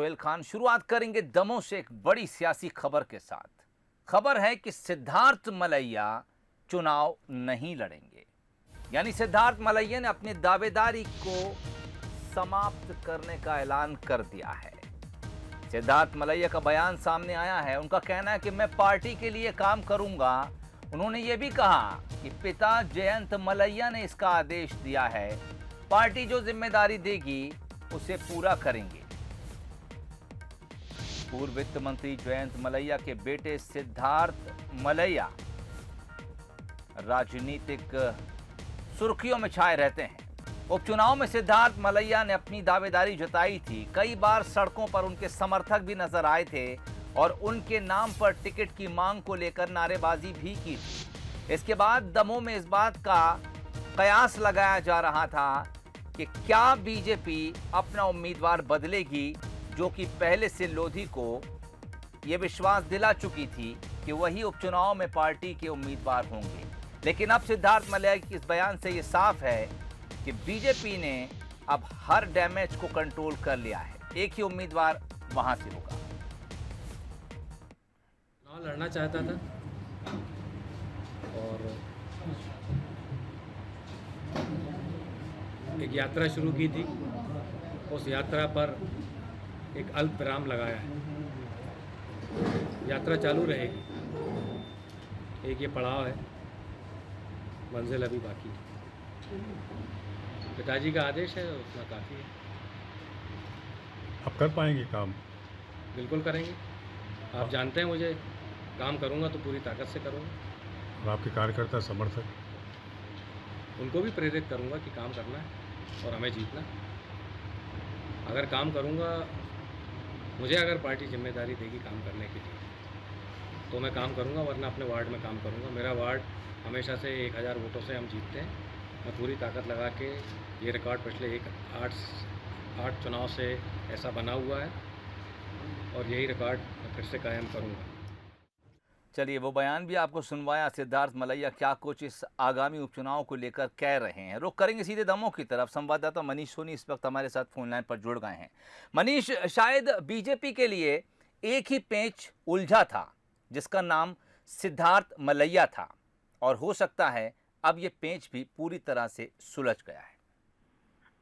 सोहेल खान, शुरुआत करेंगे दमोह से एक बड़ी सियासी खबर के साथ। खबर है कि सिद्धार्थ मलैया चुनाव नहीं लड़ेंगे। यानी सिद्धार्थ मलैया ने अपनी दावेदारी को समाप्त करने का ऐलान कर दिया है। सिद्धार्थ मलैया का बयान सामने आया है। उनका कहना है कि मैं पार्टी के लिए काम करूंगा। उन्होंने ये भी कहा कि पिता जयंत मलैया ने इसका आदेश दिया है, पार्टी जो जिम्मेदारी देगी उसे पूरा करेंगे। पूर्व वित्त मंत्री जयंत मलैया के बेटे सिद्धार्थ मलैया राजनीतिक सुर्खियों में छाए रहते हैं। उपचुनाव में सिद्धार्थ मलैया ने अपनी दावेदारी जताई थी। कई बार सड़कों पर उनके समर्थक भी नजर आए थे और उनके नाम पर टिकट की मांग को लेकर नारेबाजी भी की थी। इसके बाद दमोह में इस बात का कयास लगाया जा रहा था कि क्या बीजेपी अपना उम्मीदवार बदलेगी, जो कि पहले से लोधी को यह विश्वास दिला चुकी थी कि वही उपचुनाव में पार्टी के उम्मीदवार होंगे। लेकिन अब सिद्धार्थ मलैया के इस बयान से यह साफ है कि बीजेपी ने अब हर डैमेज को कंट्रोल कर लिया है। एक ही उम्मीदवार वहां से होगा। चुनाव लड़ना चाहता था और एक यात्रा शुरू की थी। उस यात्रा पर एक अल्प विराम लगाया है। यात्रा चालू रहेगी। एक ये पड़ाव है, मंजिल अभी बाकी है। पिताजी का आदेश है, उतना काफ़ी है। आप कर पाएंगे काम? बिल्कुल करेंगे। आप जानते हैं मुझे, काम करूंगा तो पूरी ताकत से करूंगा। और आपके कार्यकर्ता समर्थक? उनको भी प्रेरित करूंगा कि काम करना है और हमें जीतना। अगर काम करूंगा, मुझे अगर पार्टी जिम्मेदारी देगी काम करने के लिए तो मैं काम करूंगा, वरना अपने वार्ड में काम करूंगा। मेरा वार्ड हमेशा से 1000 वोटों से हम जीतते हैं। मैं पूरी ताकत लगा के ये रिकॉर्ड पिछले 8 चुनाव से ऐसा बना हुआ है और यही रिकॉर्ड मैं फिर से कायम करूंगा। चलिए, वो बयान भी आपको सुनवाया। सिद्धार्थ मलैया क्या कुछ इस आगामी उपचुनाव को लेकर कह रहे हैं। रुख करेंगे सीधे दमोह की तरफ। संवाददाता मनीष सोनी इस वक्त हमारे साथ फोन लाइन पर जुड़ गए हैं। मनीष, शायद बीजेपी के लिए एक ही पेंच उलझा था जिसका नाम सिद्धार्थ मलैया था, और हो सकता है अब ये पेंच भी पूरी तरह से सुलझ गया है।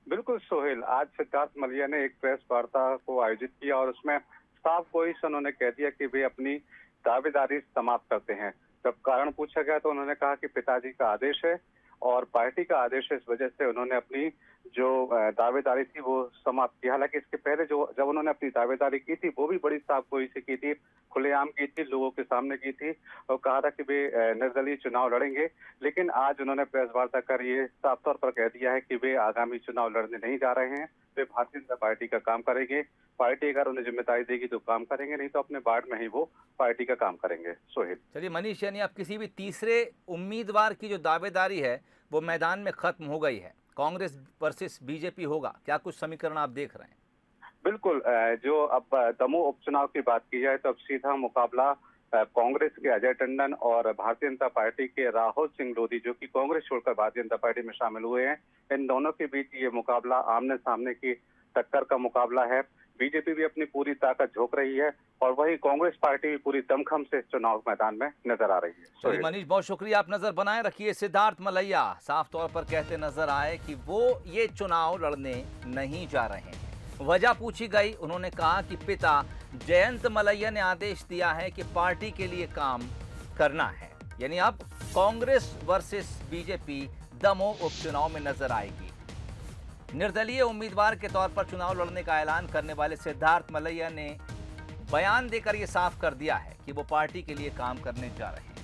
बिल्कुल सोहेल, आज सिद्धार्थ मलैया ने एक प्रेस वार्ता को आयोजित किया और उसमें साफ गोई से उन्होंने कह दिया कि वे अपनी दावेदारी समाप्त करते हैं। जब कारण पूछा गया तो उन्होंने कहा कि पिताजी का आदेश है और पार्टी का आदेश है, इस वजह से उन्होंने अपनी जो दावेदारी थी वो समाप्त की। हालांकि इसके पहले जब उन्होंने अपनी दावेदारी की थी वो भी बड़ी साफगोई से की थी, खुलेआम की थी, लोगों के सामने की थी और कहा था कि वे निर्दलीय चुनाव लड़ेंगे। लेकिन आज उन्होंने प्रेस वार्ता कर ये साफ तौर पर कह दिया है कि वे आगामी चुनाव लड़ने नहीं जा रहे हैं। वे भारतीय जनता पार्टी का काम करेंगे। पार्टी अगर उन्हें जिम्मेदारी देगी तो काम करेंगे, नहीं तो अपने वार्ड में ही वो पार्टी का काम करेंगे। सोहेल, चलिए मनीष, यानी अब किसी भी तीसरे उम्मीदवार की जो दावेदारी है वो मैदान में खत्म हो गई है। कांग्रेस वर्सेस बीजेपी होगा, क्या कुछ समीकरण आप देख रहे हैं? बिल्कुल, जो अब दमोह उपचुनाव की बात की जाए तो अब सीधा मुकाबला कांग्रेस के अजय टंडन और भारतीय जनता पार्टी के राहुल सिंह लोधी, जो कि कांग्रेस छोड़कर भारतीय जनता पार्टी में शामिल हुए हैं, इन दोनों के बीच ये मुकाबला आमने सामने की टक्कर का मुकाबला है। बीजेपी भी अपनी पूरी ताकत झोंक रही है और वही कांग्रेस पार्टी भी पूरी दमखम से चुनाव मैदान में नजर आ रही है। चलिए मनीष, बहुत शुक्रिया, आप नजर बनाए रखिए। सिद्धार्थ मलैया साफ तौर पर कहते नजर आए कि वो ये चुनाव लड़ने नहीं जा रहे हैं। वजह पूछी गई, उन्होंने कहा कि पिता जयंत मलैया ने आदेश दिया है कि पार्टी के लिए काम करना है। यानी अब कांग्रेस वर्सेस बीजेपी दमोह उपचुनाव में नजर आएगी। निर्दलीय उम्मीदवार के तौर पर चुनाव लड़ने का ऐलान करने वाले सिद्धार्थ मलैया ने बयान देकर यह साफ कर दिया है कि वो पार्टी के लिए काम करने जा रहे हैं।